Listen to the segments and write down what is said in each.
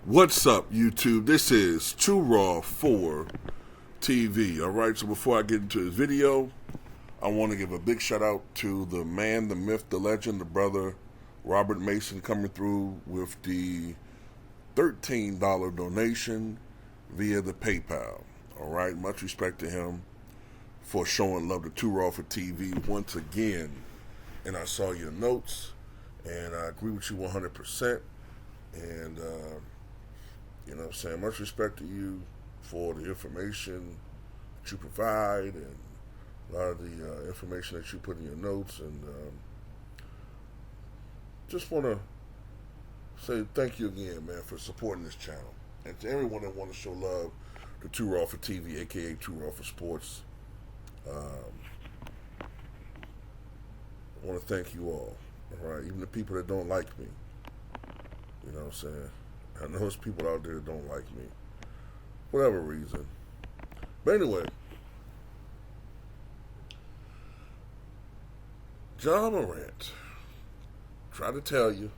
What's up, YouTube? This is Too Raw for TV. Alright, so before I get into this video, I want to give a big shout out to the man, the myth, the legend, the brother, Robert Mason, coming through with the $13 donation via the PayPal. Alright, much respect to him for showing love to Too Raw for TV once again. And I saw your notes, and I agree with you 100%. And, you know what I'm saying, much respect to you for the information that you provide and a lot of the information that you put in your notes. And just want to say thank you again, man, for supporting this channel. And to everyone that want to show love to Too Raw for TV, a.k.a. Too Raw for Sports, I want to thank you all right? Even the people that don't like me. You know what I'm saying? I know there's people out there that don't like me. Whatever reason. But anyway, Ja Morant tried to tell you.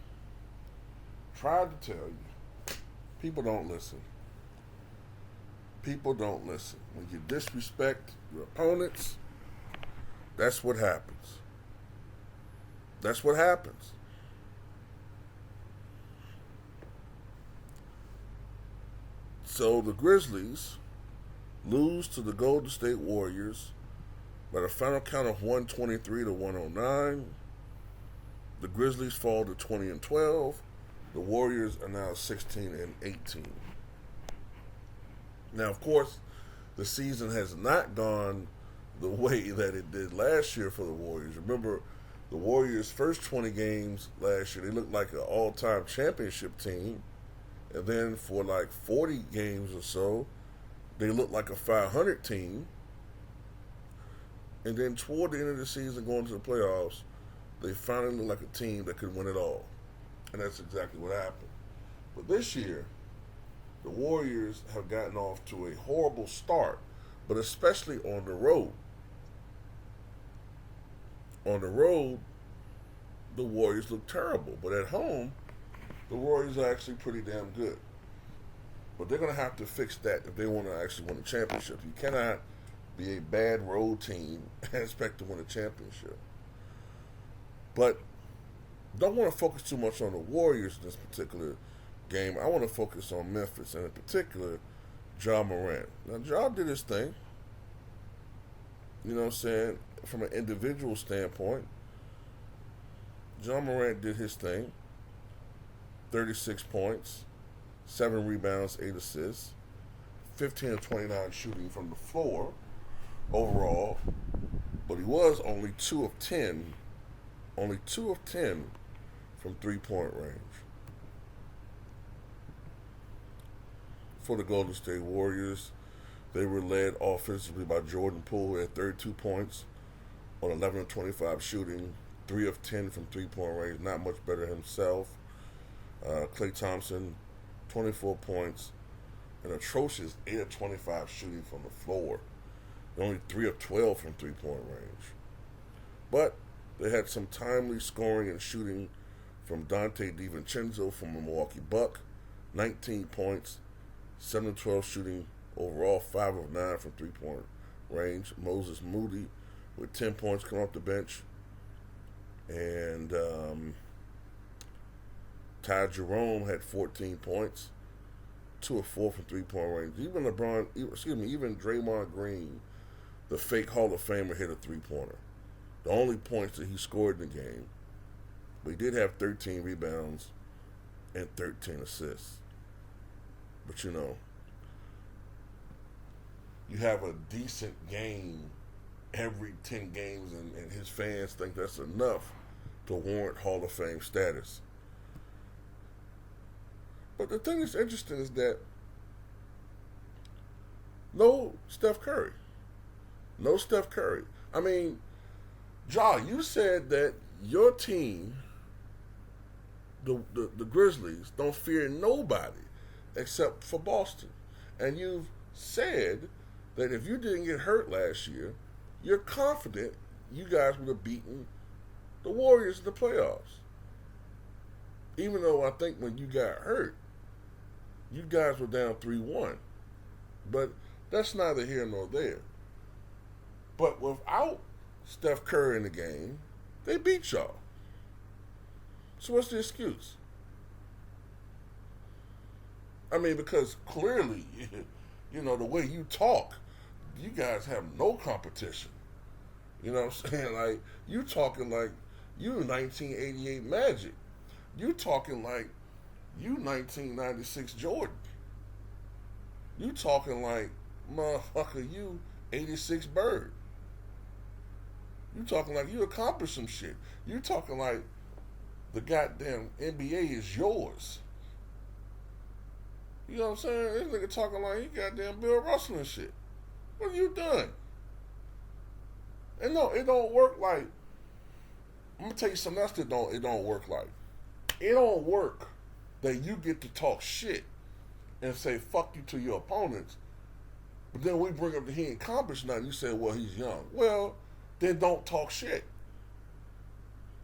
People don't listen. People don't listen. When you disrespect your opponents, that's what happens. That's what happens. So the Grizzlies lose to the Golden State Warriors by the final count of 123 to 109. The Grizzlies fall to 20-12. The Warriors are now 16-18. Now, of course, the season has not gone the way that it did last year for the Warriors. Remember, the Warriors' first 20 games last year, they looked like an all-time championship team. And then for like 40 games or so, they looked like a 500 team. And then toward the end of the season, going to the playoffs, they finally looked like a team that could win it all. And that's exactly what happened. But this year, the Warriors have gotten off to a horrible start, but especially on the road. On the road, the Warriors look terrible. But at home, the Warriors are actually pretty damn good. But they're going to have to fix that if they want to actually win a championship. You cannot be a bad road team and expect to win a championship. But don't want to focus too much on the Warriors in this particular game. I want to focus on Memphis, and in particular, Ja Morant. Now, Ja did his thing. You know what I'm saying? From an individual standpoint, Ja Morant did his thing. 36 points, 7 rebounds, 8 assists, 15 of 29 shooting from the floor overall, but he was only 2 of 10 from three-point range. For the Golden State Warriors, they were led offensively by Jordan Poole, who had 32 points on 11 of 25 shooting, 3 of 10 from three-point range, not much better himself. Klay Thompson, 24 points, an atrocious 8 of 25 shooting from the floor. Only 3 of 12 from three-point range. But they had some timely scoring and shooting from Dante DiVincenzo from the Milwaukee Bucks, 19 points, 7 of 12 shooting overall, 5 of 9 from three-point range. Moses Moody with 10 points coming off the bench. And Ty Jerome had 14 points, 2 of 4 from three-point range. Even Draymond Green, the fake Hall of Famer, hit a three-pointer. The only points that he scored in the game. But he did have 13 rebounds and 13 assists. But you know, you have a decent game every 10 games, and his fans think that's enough to warrant Hall of Fame status. But the thing that's interesting is that no Steph Curry. No Steph Curry. I mean, Ja, you said that your team, the Grizzlies, don't fear nobody except for Boston. And you've said that if you didn't get hurt last year, you're confident you guys would have beaten the Warriors in the playoffs. Even though I think when you got hurt, You guys were down 3-1. But that's neither here nor there. But without Steph Curry in the game, they beat y'all. So what's the excuse? I mean, because clearly, the way you talk, you guys have no competition. You know what I'm saying? Like, you talking like you 1988 Magic. You talking like you 1996 Jordan. You talking like, motherfucker, you 86 Bird. You talking like you accomplished some shit. You talking like the goddamn NBA is yours. You know what I'm saying? This nigga talking like he goddamn Bill Russell and shit. What have you done? And no, it don't work like. I'm gonna tell you something else that it don't work like. It don't work that you get to talk shit and say fuck you to your opponents, but then we bring up that he ain't accomplished nothing. You say, well, he's young. Well, then don't talk shit.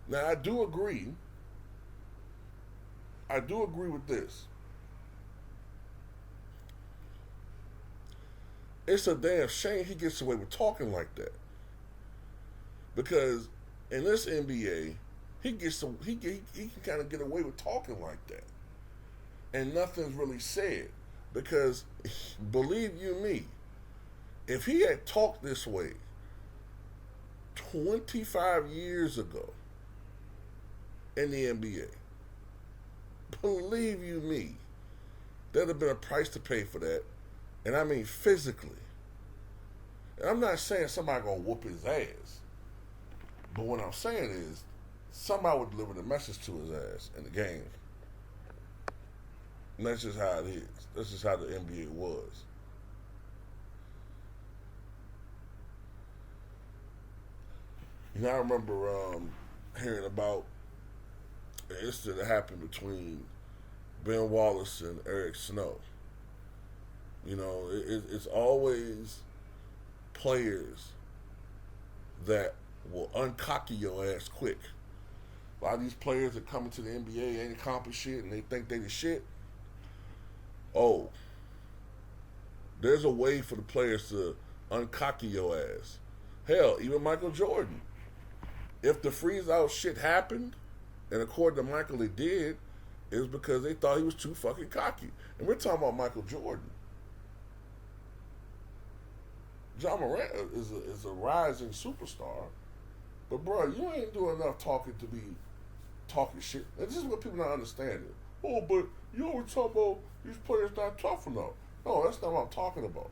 Now I do agree with this. It's a damn shame he gets away with talking like that. Because in this NBA, he can kind of get away with talking like that, and nothing's really said. Because believe you me, if he had talked this way 25 years ago in the NBA, believe you me, there'd have been a price to pay for that, and I mean physically. And I'm not saying somebody gonna whoop his ass. But what I'm saying is, somebody would deliver the message to his ass in the game. And that's just how it is. That's just how the NBA was. I remember hearing about an incident that happened between Ben Wallace and Eric Snow. It's always players that will uncocky your ass quick. A lot of these players that come into the NBA ain't accomplished shit and they think they the shit. Oh, there's a way for the players to uncocky your ass. Hell, even Michael Jordan. If the freeze out shit happened, and according to Michael it did, it was because they thought he was too fucking cocky. And we're talking about Michael Jordan. Ja Morant is a rising superstar. But bro, you ain't doing enough talking to be talking shit. And this is what people not understanding. Oh, but you always talk about these players not tough enough. No, that's not what I'm talking about.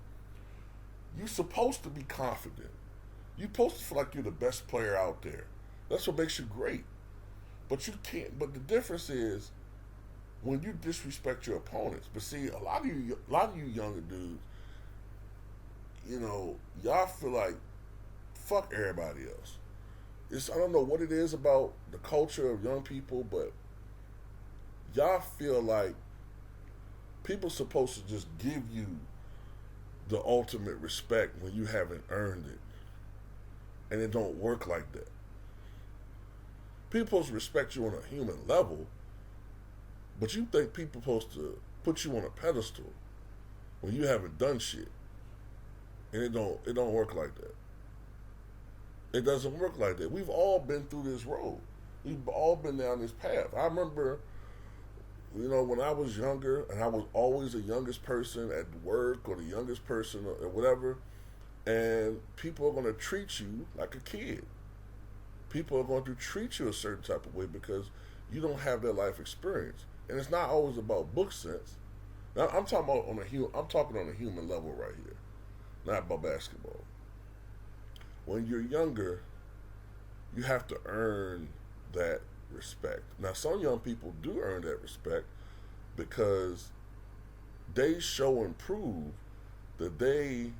You're supposed to be confident. You're supposed to feel like you're the best player out there. That's what makes you great. But you can't. But the difference is when you disrespect your opponents. But see, a lot of you younger dudes, y'all feel like fuck everybody else. I don't know what it is about the culture of young people, but y'all feel like people supposed to just give you the ultimate respect when you haven't earned it. And it don't work like that. People supposed to respect you on a human level, but you think people supposed to put you on a pedestal when you haven't done shit. And it don't work like that. It doesn't work like that. We've all been through this road. We've all been down this path. I remember, when I was younger, and I was always the youngest person at work or the youngest person or whatever, and people are going to treat you like a kid. People are going to treat you a certain type of way because you don't have their life experience. And it's not always about book sense. Now, I'm talking on a human level right here, not about basketball. When you're younger, you have to earn that respect. Now, some young people do earn that respect because they show and prove that they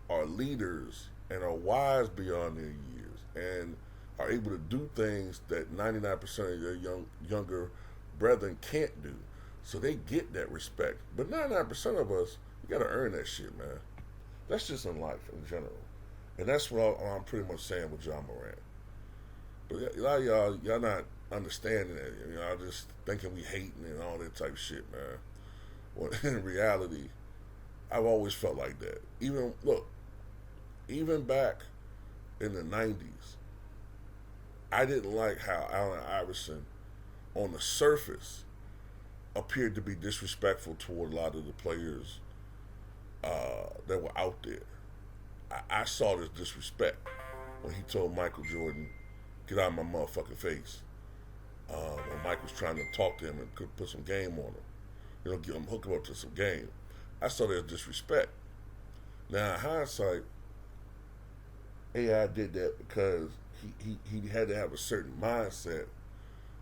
are leaders and are wise beyond their years and are able to do things that 99% of their younger brethren can't do. So they get that respect. But 99% of us, you got to earn that shit, man. That's just in life in general. And that's what I'm pretty much saying with Ja Morant. But a lot of y'all not understanding that. Y'all just thinking we hating and all that type of shit, man. Well, in reality, I've always felt like that. Even back in the '90s, I didn't like how Allen Iverson, on the surface, appeared to be disrespectful toward a lot of the players that were out there. I saw this disrespect when he told Michael Jordan, "Get out of my motherfucking face." When Mike was trying to talk to him and could put some game on him, hook him up to some game. I saw that as disrespect. Now, in hindsight, AI did that because he had to have a certain mindset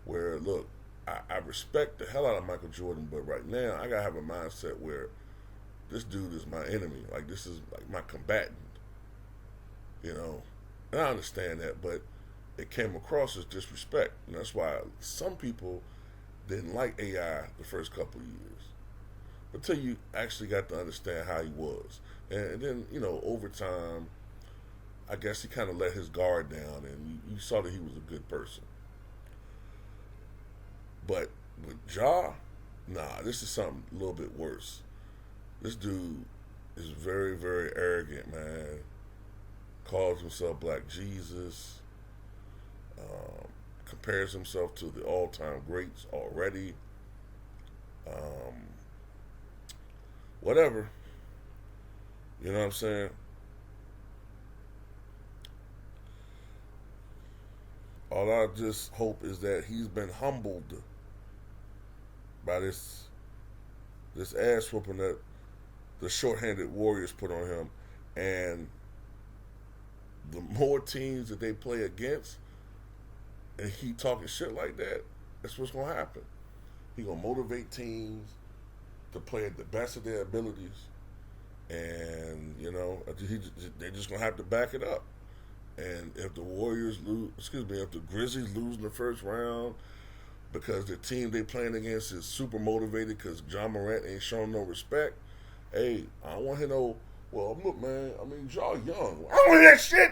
where, look, I respect the hell out of Michael Jordan, but right now I gotta have a mindset where this dude is my enemy. Like, this is like my combatant. And I understand that, but it came across as disrespect. And that's why some people didn't like AI the first couple of years. Until you actually got to understand how he was. And then, over time, I guess he kind of let his guard down, and you saw that he was a good person. But with Ja, nah, this is something a little bit worse. This dude is very, very arrogant, man. Calls himself Black Jesus. Compares himself to the all-time greats already. Whatever. You know what I'm saying? All I just hope is that he's been humbled by this ass whooping that the shorthanded Warriors put on him, and the more teams that they play against, and he talking shit like that, that's what's gonna happen. He gonna motivate teams to play at the best of their abilities, and they're just gonna have to back it up. And if the if the Grizzlies lose in the first round because the team they playing against is super motivated because John Morant ain't showing no respect, hey, I don't want to hear no, well, look, man, I mean, y'all young. I don't want to hear that shit.